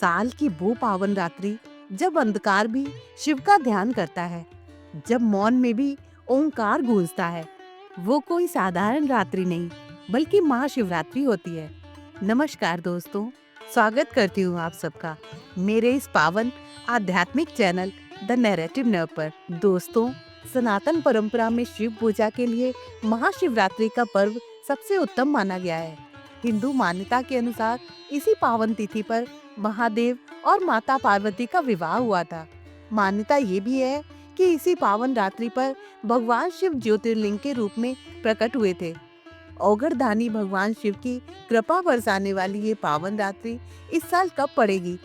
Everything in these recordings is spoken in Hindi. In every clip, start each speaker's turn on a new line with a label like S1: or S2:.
S1: साल की वो पावन रात्रि जब अंधकार भी शिव का ध्यान करता है, जब मौन में भी ओंकार गूंजता है, वो कोई साधारण रात्रि नहीं बल्कि महाशिवरात्रि होती है। नमस्कार दोस्तों, स्वागत करती हूँ आप सबका मेरे इस पावन आध्यात्मिक चैनल द नैरेटिव नर्व पर। दोस्तों, सनातन परंपरा में शिव पूजा के लिए महाशिवरात्रि का पर्व सबसे उत्तम माना गया है। हिंदू मान्यता के अनुसार इसी पावन तिथि पर महादेव और माता पार्वती का विवाह हुआ था। मान्यता ये भी है कि इसी पावन रात्रि पर भगवान शिव ज्योतिर्लिंग के रूप में प्रकट हुए थे। औगरदानी भगवान शिव की कृपा बरसाने वाली ये पावन रात्रि इस साल कब पड़ेगी?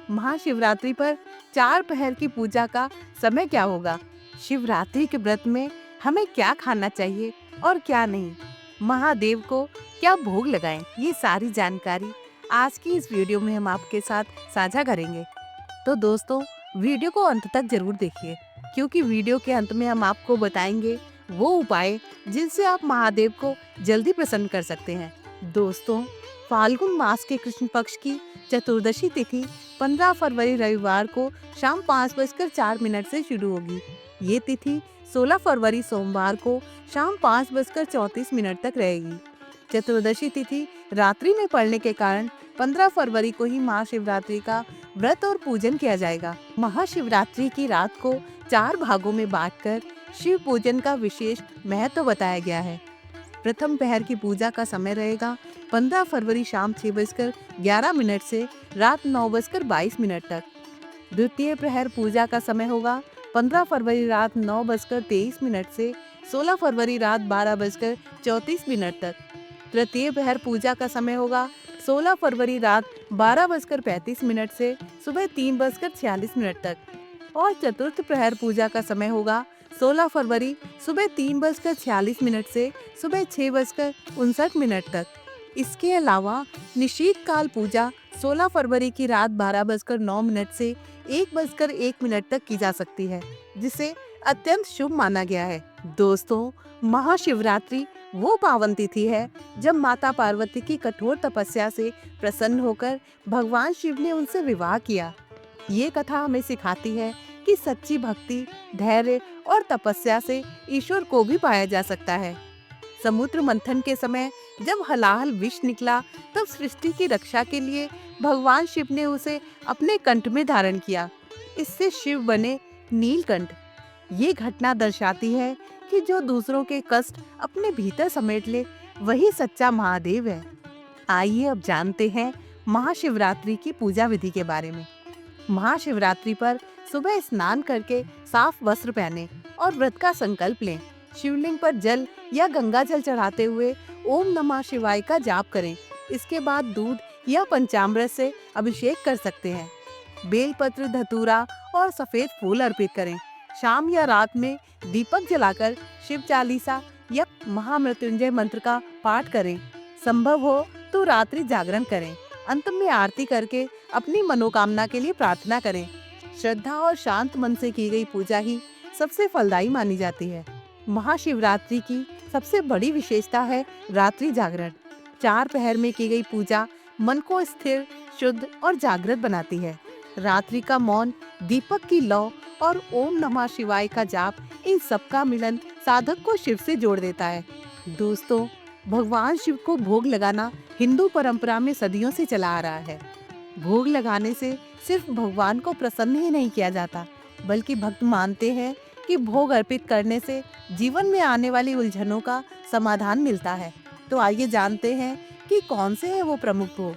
S1: महाशिवरात्रि पर 4 पहर की पूजा का समय क्या होगा? शिवरात्रि के व्रत में हमें क्या खाना चाहिए और क्या नहीं? महादेव को क्या भोग लगाएं? ये सारी जानकारी आज की इस वीडियो में हम आपके साथ साझा करेंगे। तो दोस्तों, वीडियो को अंत तक जरूर देखिए, क्योंकि वीडियो के अंत में हम आपको बताएंगे वो उपाय जिनसे आप महादेव को जल्दी प्रसन्न कर सकते हैं। दोस्तों, फाल्गुन मास के कृष्ण पक्ष की चतुर्दशी तिथि 15 फरवरी रविवार को शाम 5:04 से शुरू होगी। ये तिथि 16 फरवरी सोमवार को शाम 5:34 तक रहेगी। चतुर्दशी तिथि रात्रि में पड़ने के कारण 15 फरवरी को ही महाशिवरात्रि का व्रत और पूजन किया जाएगा। महाशिवरात्रि की रात को 4 भागों में बांटकर शिव पूजन का विशेष महत्व बताया गया है। प्रथम पहर की पूजा का समय रहेगा 15 फरवरी शाम 6:11 से रात 9:22 तक। द्वितीय प्रहर पूजा का समय होगा 15 फरवरी रात 9:23 से 16 फरवरी रात 12:34 तक। तृतीय पहर पूजा का समय होगा 16 फरवरी रात 12:35 से सुबह 3:46 तक। और चतुर्थ प्रहर पूजा का समय होगा 16 फरवरी सुबह 3:46 से सुबह 6:59 तक। इसके अलावा निशीत काल पूजा 16 फरवरी की रात 12:09 से 1:01 तक की जा सकती है, जिसे अत्यंत शुभ माना गया है। दोस्तों, महाशिवरात्रि वो पावन तिथि है जब माता पार्वती की कठोर तपस्या से प्रसन्न होकर भगवान शिव ने उनसे विवाह किया। ये कथा हमें सिखाती है कि सच्ची भक्ति, धैर्य और तपस्या से ईश्वर को भी पाया जा सकता है। समुद्र मंथन के समय जब हलाहल विष निकला, तब सृष्टि की रक्षा के लिए भगवान शिव ने उसे अपने कंठ में धारण किया। इससे शिव बने नीलकंठ। ये घटना दर्शाती है कि जो दूसरों के कष्ट अपने भीतर समेट ले, वही सच्चा महादेव है। आइए अब जानते हैं महाशिवरात्रि की पूजा विधि के बारे में। महाशिवरात्रि पर सुबह स्नान करके साफ वस्त्र पहने और व्रत का संकल्प लें। शिवलिंग पर जल या गंगा जल चढ़ाते हुए ओम नमः शिवाय का जाप करें। इसके बाद दूध या पंचामृत से अभिषेक कर सकते हैं। बेलपत्र, धतूरा और सफेद फूल अर्पित करें। शाम या रात में दीपक जलाकर शिव चालीसा या महामृत्युंजय मंत्र का पाठ करें। संभव हो तो रात्रि जागरण करें। अंत में आरती करके अपनी मनोकामना के लिए प्रार्थना करें। श्रद्धा और शांत मन से की गई पूजा ही सबसे फलदायी मानी जाती है। महाशिवरात्रि की सबसे बड़ी विशेषता है रात्रि जागरण। 4 पहर में की गई पूजा मन को स्थिर, शुद्ध और जागृत बनाती है। रात्रि का मौन, दीपक की लौ और ओम नमः शिवाय का जाप, इन सब का मिलन साधक को शिव से जोड़ देता है। दोस्तों, भगवान शिव को भोग लगाना हिंदू परंपरा में सदियों से चला आ रहा है। भोग लगाने से सिर्फ भगवान को प्रसन्न ही नहीं किया जाता, बल्कि भक्त मानते हैं कि भोग अर्पित करने से जीवन में आने वाली उलझनों का समाधान मिलता है। तो आइए जानते हैं कि कौन से हैं वो प्रमुख भोग।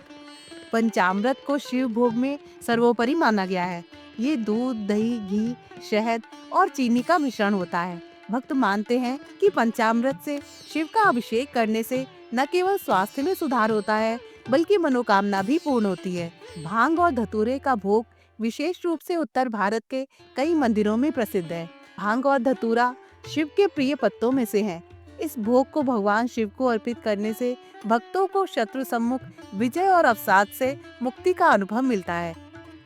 S1: पंचामृत को शिव भोग में सर्वोपरि माना गया है। ये दूध, दही, घी, शहद और चीनी का मिश्रण होता है। भक्त मानते हैं कि पंचामृत से शिव का अभिषेक करने से न केवल स्वास्थ्य में सुधार होता है, बल्कि मनोकामना भी पूर्ण होती है। भांग और धतूरे का भोग विशेष रूप से उत्तर भारत के कई मंदिरों में प्रसिद्ध है। भांग और धतूरा शिव के प्रिय पत्तों में से हैं। इस भोग को भगवान शिव को अर्पित करने से भक्तों को शत्रु सम्मुख विजय और अवसाद से मुक्ति का अनुभव मिलता है।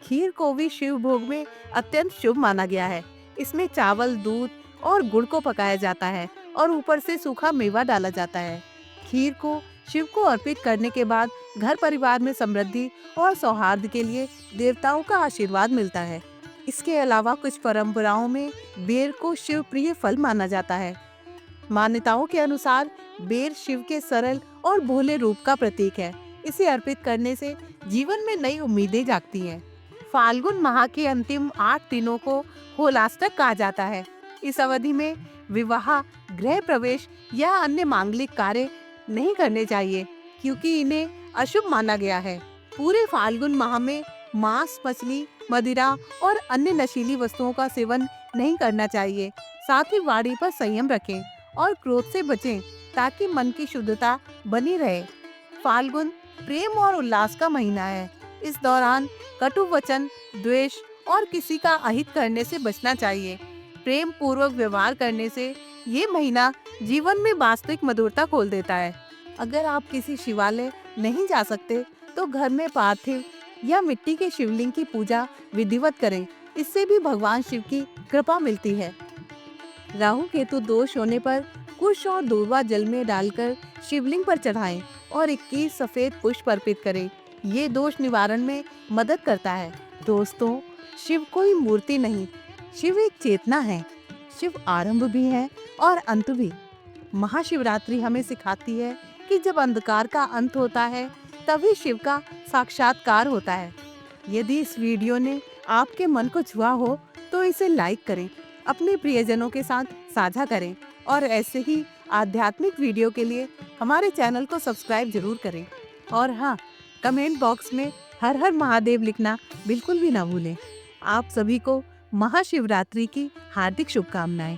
S1: खीर को भी शिव भोग में अत्यंत शुभ माना गया है। इसमें चावल, दूध और गुड़ को पकाया जाता है और ऊपर से सूखा मेवा डाला जाता है। खीर को शिव को अर्पित करने के बाद घर परिवार में समृद्धि और सौहार्द के लिए देवताओं का आशीर्वाद मिलता है। इसके अलावा कुछ परंपराओं में बेर को शिव प्रिय फल माना जाता है। मान्यताओं के अनुसार बेर शिव के सरल और भोले रूप का प्रतीक है। इसे अर्पित करने से जीवन में नई उम्मीदें जागती हैं। फाल्गुन माह के अंतिम 8 दिनों को होलाष्टक कहा जाता है। इस अवधि में विवाह, गृह प्रवेश या अन्य मांगलिक कार्य नहीं करने चाहिए, क्योंकि इन्हें अशुभ माना गया है। पूरे फाल्गुन माह में मांस, मछली, मदिरा और अन्य नशीली वस्तुओं का सेवन नहीं करना चाहिए। साथ ही वाणी पर संयम रखें और क्रोध से बचें, ताकि मन की शुद्धता बनी रहे। फाल्गुन प्रेम और उल्लास का महीना है। इस दौरान कटु वचन, द्वेष और किसी का अहित करने से बचना चाहिए। प्रेम पूर्वक व्यवहार करने से ये महीना जीवन में वास्तविक मधुरता खोल देता है। अगर आप किसी शिवालय नहीं जा सकते तो घर में पार्थिव या मिट्टी के शिवलिंग की पूजा विधिवत करें। इससे भी भगवान शिव की कृपा मिलती है। राहु केतु दोष होने पर कुश और दूर्वा जल में डालकर शिवलिंग पर चढ़ाएं और 21 सफेद पुष्प अर्पित करें। ये दोष निवारण में मदद करता है। दोस्तों, शिव कोई मूर्ति नहीं, शिव एक चेतना है। शिव आरंभ भी है और अंत भी। महाशिवरात्रि हमें सिखाती है कि जब अंधकार का अंत होता है, तभी शिव का साक्षात्कार होता है। यदि इस वीडियो ने आपके मन को छुआ हो तो इसे लाइक करें, अपने प्रियजनों के साथ साझा करें और ऐसे ही आध्यात्मिक वीडियो के लिए हमारे चैनल को सब्सक्राइब जरूर करें। और हाँ, कमेंट बॉक्स में हर हर महादेव लिखना बिल्कुल भी ना भूलें। आप सभी को महाशिवरात्रि की हार्दिक शुभकामनाएं।